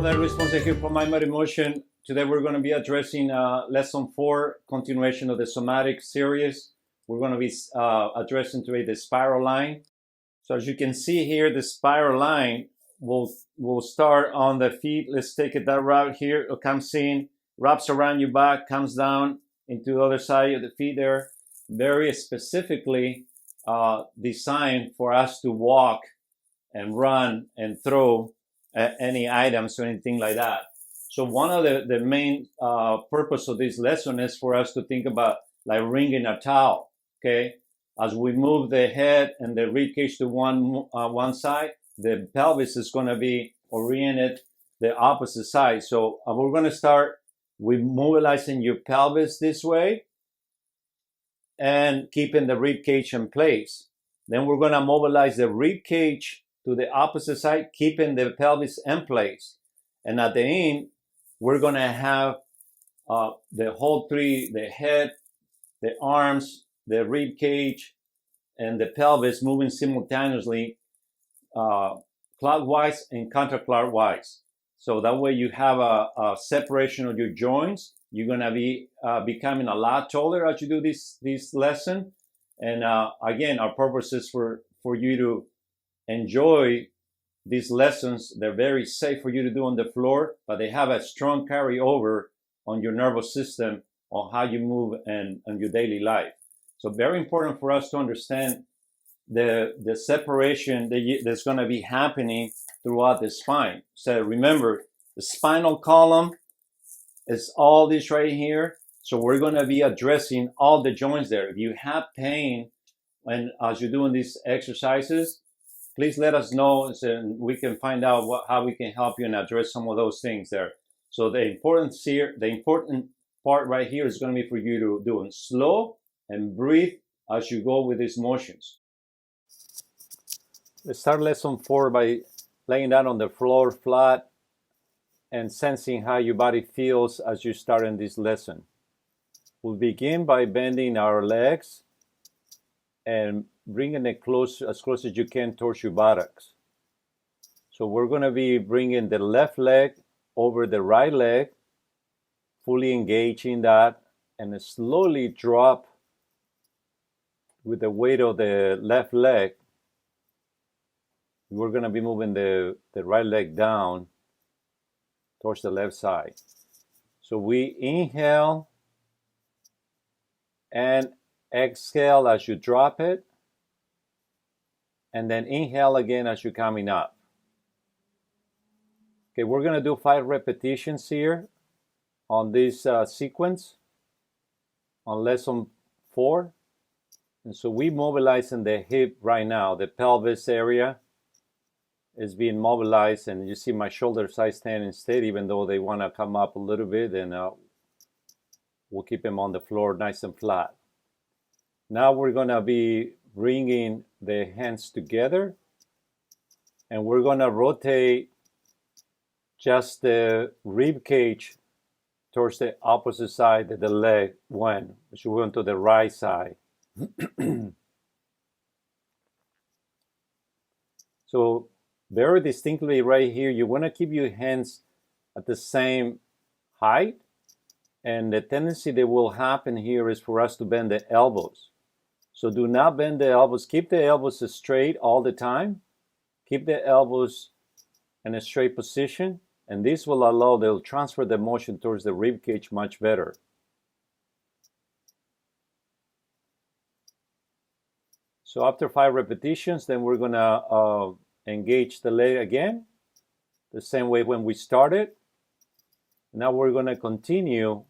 Hello, Response here from My Body Motion. Today we're going to be addressing lesson 4, continuation of the somatic series. We're going to be addressing today the spiral line. So as you can see here, the spiral line will start on the feet. Let's take it that route here. It comes in, wraps around your back, comes down into the other side of the feet there. Very specifically designed for us to walk and run and throw any items or anything like that. So one of the main purpose of this lesson is for us to think about like wringing a towel, okay? As we move the head and the rib cage to one side, the pelvis is going to be oriented the opposite side. So we're going to start with mobilizing your pelvis this way and keeping the rib cage in place. Then we're going to mobilize the rib cage to the opposite side, keeping the pelvis in place. And at the end, we're going to have the whole three, the head, the arms, the rib cage, and the pelvis moving simultaneously clockwise and counterclockwise. So that way you have a separation of your joints. You're going to be becoming a lot taller as you do this lesson. And again, our purpose is for you to enjoy these lessons. They're very safe for you to do on the floor, but they have a strong carryover on your nervous system on how you move and your daily life. So very important for us to understand the separation that's going to be happening throughout the spine. So remember, the spinal column is all this right here. So we're going to be addressing all the joints there. If you have pain and as you're doing these exercises, please let us know so we can find out how we can help you and address some of those things there. So the important part right here is going to be for you to do it slow and breathe as you go with these motions. Let's start lesson 4 by laying down on the floor flat and sensing how your body feels as you start in this lesson. We'll begin by bending our legs and bringing it as close as you can towards your buttocks. So we're going to be bringing the left leg over the right leg, fully engaging that, and slowly drop with the weight of the left leg. We're going to be moving the right leg down towards the left side. So we inhale and exhale as you drop it, and then inhale again as you're coming up. Okay, we're going to do 5 repetitions here on this sequence on lesson 4. And so we mobilizing the hip right now. The pelvis area is being mobilized, and you see my shoulders I standing steady, even though they want to come up a little bit, and we'll keep them on the floor nice and flat. Now we're going to be bringing the hands together, and we're going to rotate just the rib cage towards the opposite side that the leg went, which went to the right side. So very distinctly right here, you want to keep your hands at the same height, and the tendency that will happen here is for us to bend the elbows. So do not bend the elbows. Keep the elbows straight all the time. Keep the elbows in a straight position, and this will they'll transfer the motion towards the rib cage much better. So after 5 repetitions, then we're going to engage the leg again, the same way when we started. Now we're going to continue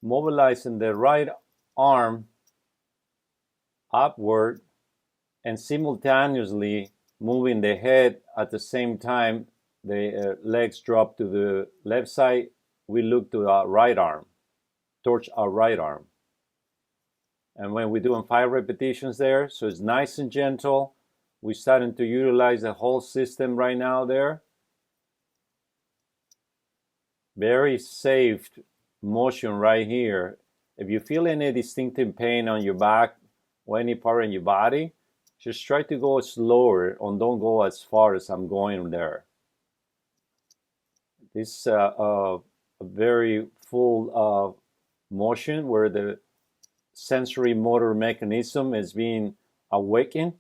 mobilizing the right arm upward and simultaneously moving the head at the same time. The legs drop to the left side. We look to our right arm, towards our right arm. And when we're doing 5 repetitions there, so it's nice and gentle. We're starting to utilize the whole system right now there. Very safe motion right here. If you feel any distinctive pain on your back or any part in your body, just try to go slower and don't go as far as I'm going there. This a very full motion where the sensory motor mechanism is being awakened,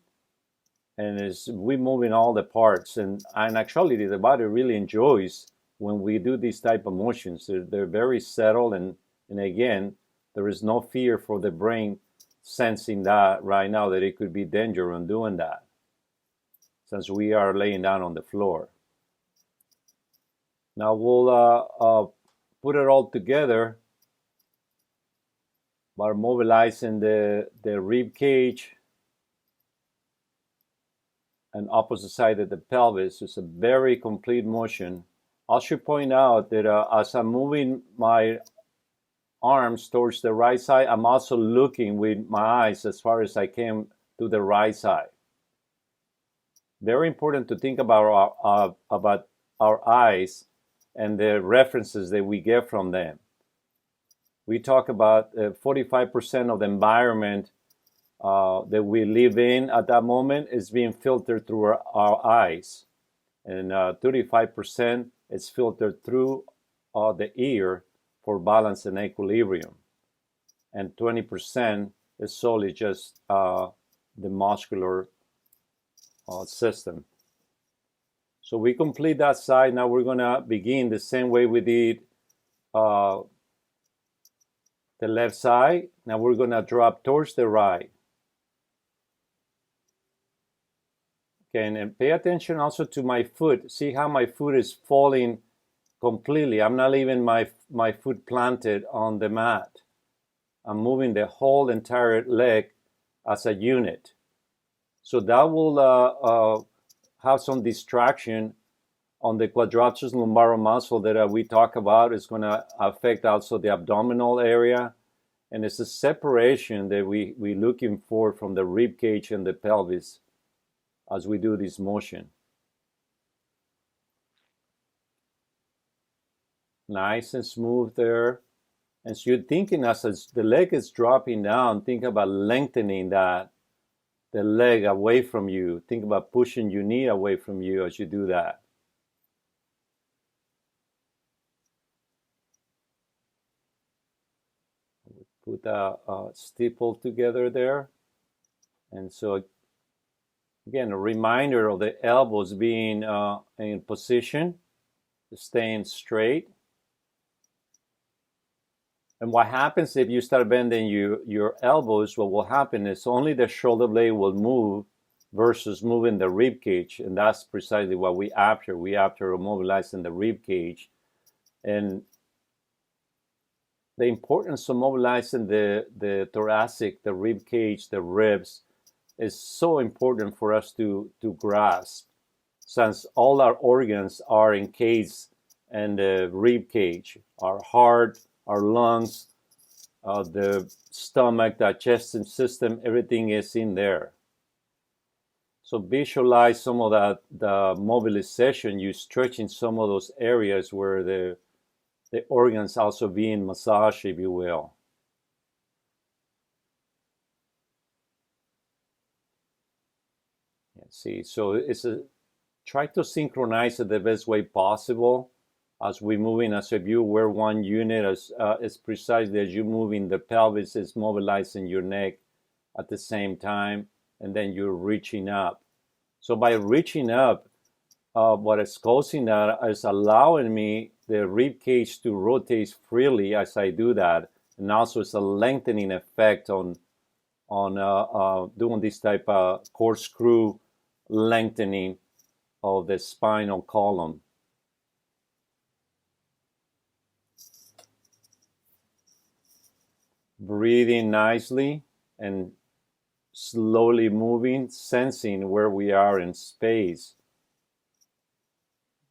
and we moving all the parts, and actually the body really enjoys when we do these type of motions. They're very settled, and again, there is no fear for the brain sensing that right now that it could be danger on doing that, since we are laying down on the floor. Now we'll put it all together by mobilizing the rib cage and opposite side of the pelvis. It's a very complete motion. I should point out that as I'm moving my arms towards the right side, I'm also looking with my eyes as far as I can to the right side. Very important to think about our eyes and the references that we get from them. We talk about 45% of the environment that we live in at that moment is being filtered through our eyes, and 35% is filtered through the ear for balance and equilibrium, and 20% is solely just the muscular system. So we complete that side. Now we're going to begin the same way we did the left side. Now we're going to drop towards the right. Okay, and pay attention also to my foot. See how my foot is falling completely. I'm not leaving my foot planted on the mat. I'm moving the whole entire leg as a unit. So that will have some distraction on the quadriceps lumbar muscle that we talk about. It's going to affect also the abdominal area. And it's a separation that we're looking for from the rib cage and the pelvis as we do this motion. Nice and smooth there. And so you're thinking as the leg is dropping down, think about lengthening the leg away from you. Think about pushing your knee away from you as you do that. Put a steeple together there. And so again, a reminder of the elbows being in position, staying straight. And what happens if you start bending your elbows, what will happen is only the shoulder blade will move versus moving the rib cage. And that's precisely what we after. We after mobilizing the rib cage. And the importance of mobilizing the thoracic, the rib cage, the ribs, is so important for us to grasp, since all our organs are encased in the rib cage. Our heart, our lungs, the stomach, digestive system, everything is in there. So visualize some of the mobilization, you stretching some of those areas where the organs also being massaged, if you will. See, so try to synchronize it the best way possible as we move in as if you were one unit, as precisely as you move in the pelvis is mobilizing your neck at the same time, and then you're reaching up. So by reaching up, what is causing that is allowing me the rib cage to rotate freely as I do that, and also it's a lengthening effect on doing this type of corkscrew lengthening of the spinal column. Breathing nicely and slowly moving, sensing where we are in space.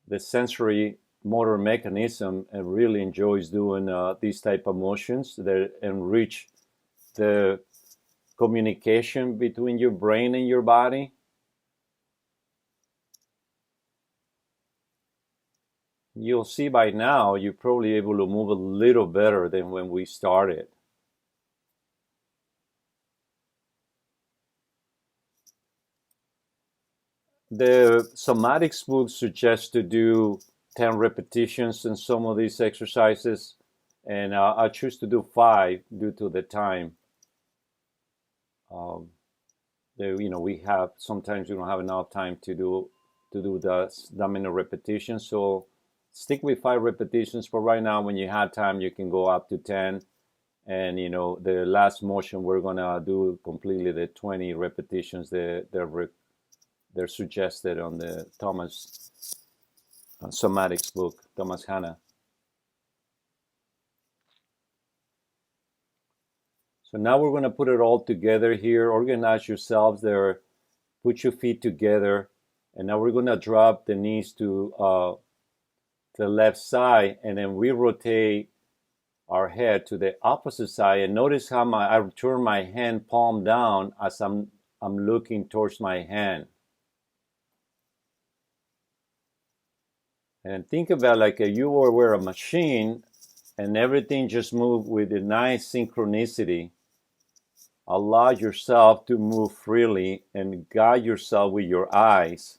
The sensory motor mechanism really enjoys doing these type of motions that enrich the communication between your brain and your body. You'll see by now you're probably able to move a little better than when we started. The somatics book suggests to do 10 repetitions in some of these exercises, and I choose to do 5 due to the time. We have sometimes we don't have enough time to do that many repetitions, so stick with 5 repetitions. But right now, when you have time, you can go up to 10. And the last motion we're gonna do completely the 20 repetitions. They're suggested on the Thomas Somatics book, Thomas Hanna. So now we're gonna put it all together here. Organize yourselves there. Put your feet together, and now we're gonna drop the knees to the left side, and then we rotate our head to the opposite side, and notice how I turn my hand palm down as I'm looking towards my hand. And think about like you were a machine, and everything just move with a nice synchronicity. Allow yourself to move freely and guide yourself with your eyes.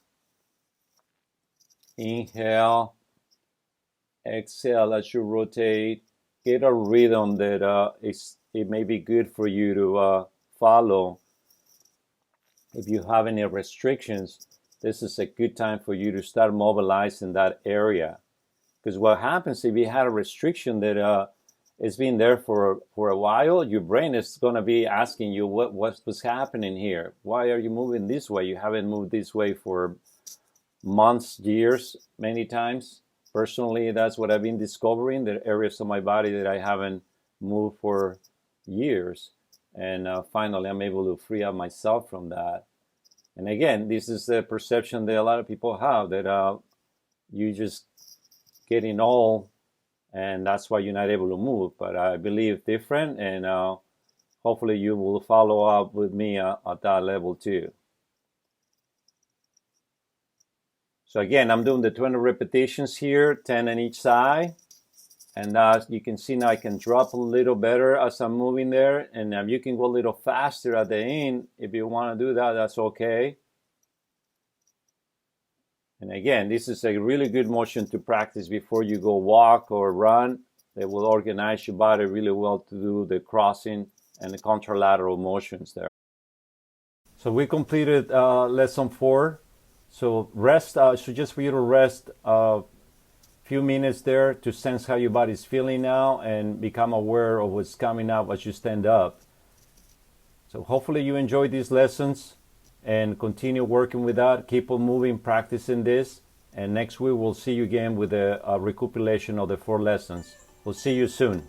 Inhale, exhale as you rotate. Get a rhythm that it may be good for you to follow. If you have any restrictions, this is a good time for you to start mobilizing that area. Because what happens if you had a restriction that it's been there for a while, your brain is going to be asking you what's happening here. Why are you moving this way? You haven't moved this way for months, years, many times. Personally, that's what I've been discovering, the areas of my body that I haven't moved for years. And finally, I'm able to free up myself from that. And again, this is the perception that a lot of people have, that you just getting old, and that's why you're not able to move. But I believe different, and hopefully you will follow up with me at that level too. So again, I'm doing the 20 repetitions here, 10 on each side. And you can see now I can drop a little better as I'm moving there. And you can go a little faster at the end. If you want to do that, that's okay. And again, this is a really good motion to practice before you go walk or run. They will organize your body really well to do the crossing and the contralateral motions there. So we completed lesson 4. So rest, I suggest for you to rest a few minutes there to sense how your body's feeling now and become aware of what's coming up as you stand up. So hopefully you enjoyed these lessons and continue working with that. Keep on moving, practicing this. And next week we'll see you again with a recapitulation of the 4 lessons. We'll see you soon.